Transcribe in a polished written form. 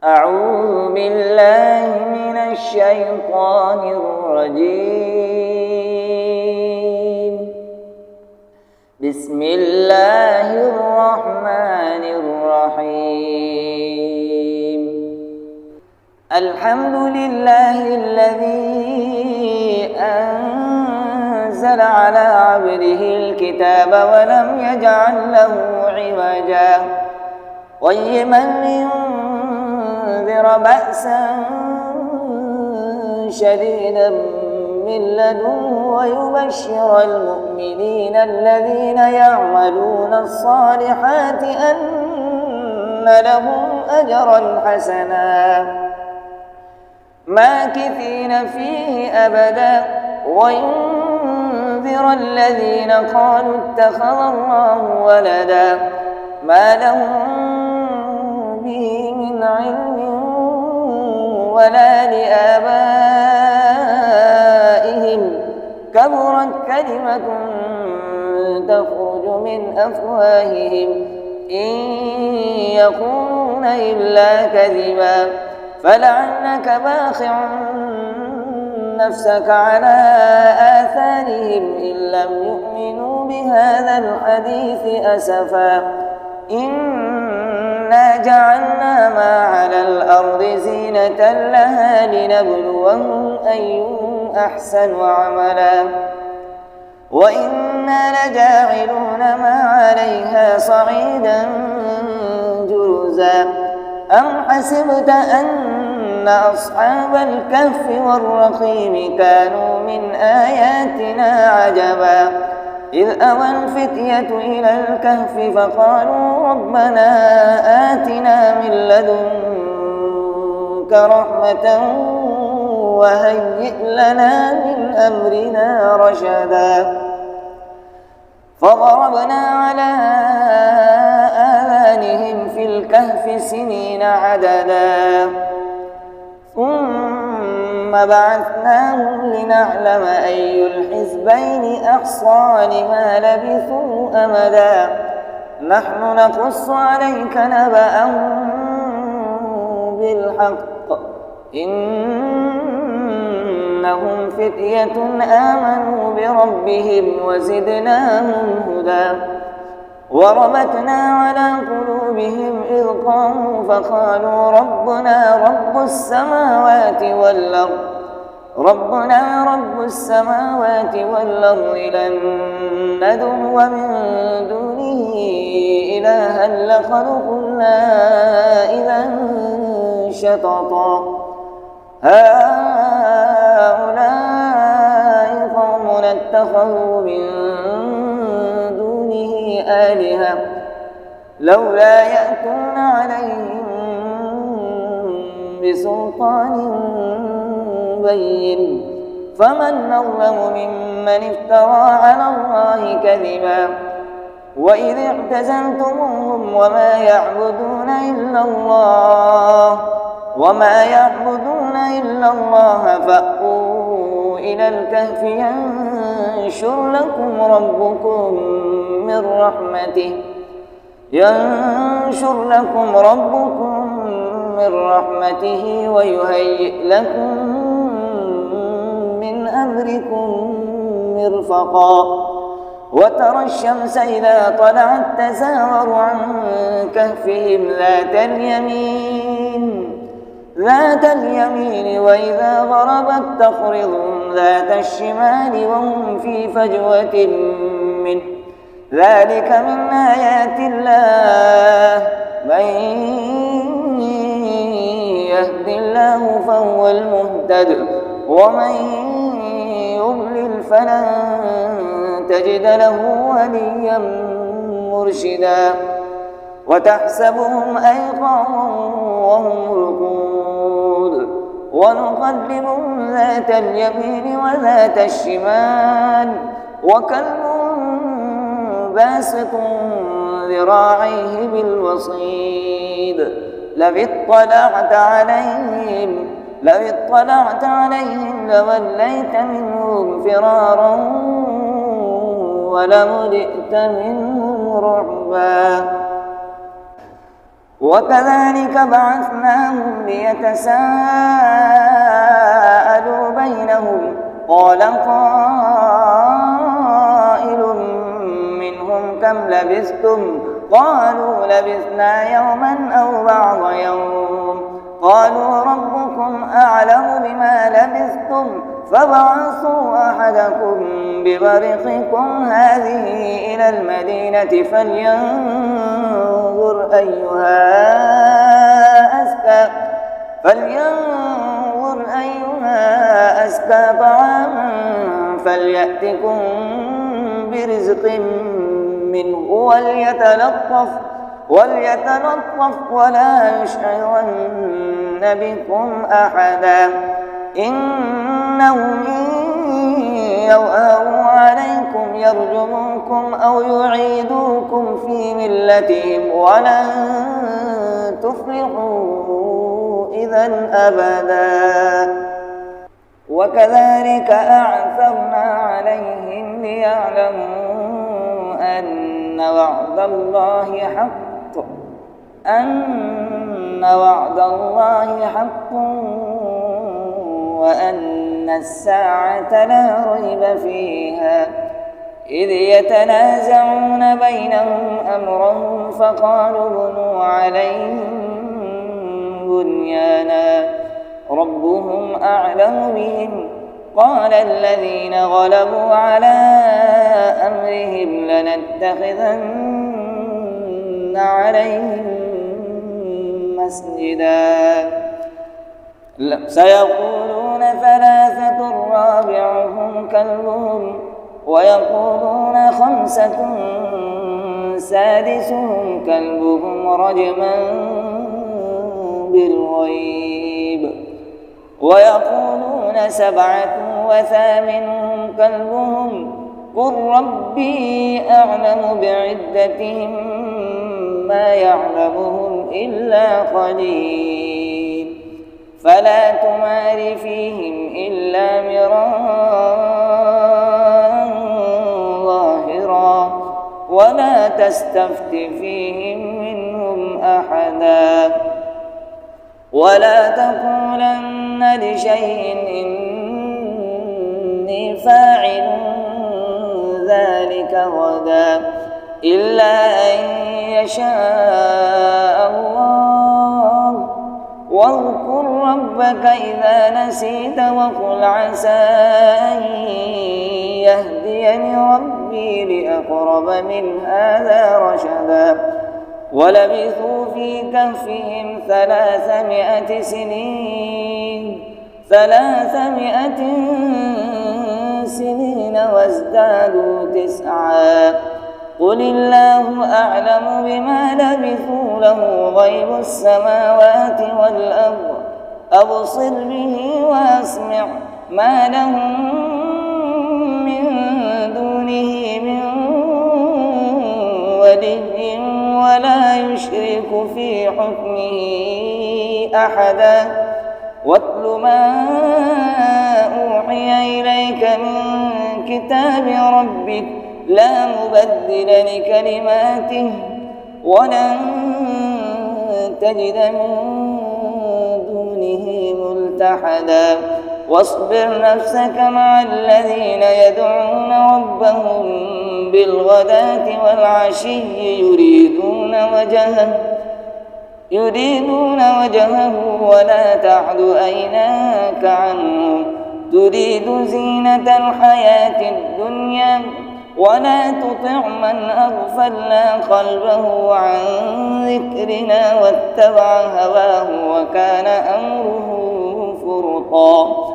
أعوذ بالله من الشيطان الرجيم. بسم الله الرحمن الرحيم. الحمد لله الذي أنزل على عبده الكتاب ولم يجعل له عوجا قيما لينذر بأسا شديدا من لدنه ويبشر المؤمنين الذين يعملون الصالحات أن لهم أجرا حسنا ماكثين فيه أبدا وينذر الذين قالوا اتخذ الله ولدا ما لهم به من علم ولا لآبائهم كبرت كلمة تخرج من أفواههم إن يقولون إلا كذبا فلعلك باخع نفسك على آثارهم إن لم يؤمنوا بهذا الحديث أسفا إنا جعلنا ما على الأرض زينة لها لنبلوهم أيهم أحسن عملا وإنا لجاعلون ما عليها صعيدا جرزا أم حسبت أن أصحاب الكهف والرقيم كانوا من آياتنا عجبا إذ أوى الفتية إلى الكهف فقالوا ربنا آتنا من لدنك رحمة وهيئ لنا من أمرنا رشدا فضربنا على آذانهم في الكهف سنين عددا ثم بعثناهم لنعلم أي الحزبين أحصى لما لبثوا أمدا نحن نقص عليك نبأهم بالحق إنهم فتية آمنوا بربهم وزدناهم هدى وربتنا على قلوبهم إذ قاموا فقالوا ربنا رب السماوات والأرض لن ندعو من دونه إلها لخلقنا إذا شططا هؤلاء قومنا اتخذوا من دونه آلهة لولا يأتون عليهم بسلطان بين فمن أظلم ممن افترى على الله كذبا وإذ اعتزلتموهم وما يعبدون إلا الله فأووا إلى الكهف ينشر لكم ربكم من رحمته ويهيئ لكم من أمركم مرفقا وترى الشمس إذا طلعت تزاور عن كهفهم ذات اليمين وإذا غربت تقرضهم ذات الشمال وهم في فجوة منه ذلك من آيات الله من يهد الله فهو المهتد ومن يضلل فلن تجد له وليا مرشدا وتحسبهم أيقاظا وهم رقود ونقلبهم ذات اليمين وذات الشمال وكلبهم باسط ذراعيه بالوصيد لو اطلعت عليهم لوليت منهم فرارا ولملئت منهم رعبا وكذلك بعثناهم ليتساءلوا بينهم قال قائل منهم كم لبثتم قالوا لبثنا يوما أو بعض يوم قالوا ربكم أعلم بما لبثتم فابعثوا أحدكم بورقكم هذه إلى المدينة فلينظر أيها أزكى طعاما فليأتكم برزق منه وليتلطف ولا يشعرن بكم أحدا إنهم إن يظهروا عليكم يرجموكم أو يعيدوكم في ملتهم ولن تفلحوا إذا أبدا وكذلك أعثرنا عليهم ليعلموا أن وعد الله حق وأن الساعة لا ريب فيها إذ يتنازعون بينهم أمرهم فقالوا بنوا عليهم بنيانا ربهم أعلم بهم قال الذين غلبوا على أمرهم لنتخذن عليهم مسجدا سيقولون ثلاثة رابعهم كلبهم ويقولون خمسة سادسهم كلبهم رجما بالغيب ويقولون سبعة وثامنهم كلبهم قل ربي أعلم بعدتهم ما يعلمهم إلا قليل فلا تمار فيهم إلا مراء ظاهرا ولا تستفت فيهم منهم أحدا ولا تقولن لشيء إني فاعل ذلك غدا إلا أن يشاء الله واذكر ربك إذا نسيت وقل عسى أن يهديني ربي لأقرب من هذا رشدا ولبثوا في كهفهم 300 سنين وازدادوا 9 قل الله أعلم بما لبثوا له غيب السماوات والأرض أبصر به وأسمع ما لهم من دونه من ولي ولا يشرك في حكمه أحدا واتل ما أوحي إليك من كتاب ربك لا مبدل لكلماته ولن تجد من دونه ملتحدا واصبر نفسك مع الذين يدعون ربهم بالغداة والعشي يريدون وجهه ولا تعد عيناك عنهم تريد زينة الحياة الدنيا ولا تطع من أغفلنا قلبه عن ذكرنا واتبع هواه وكان أمره فرطا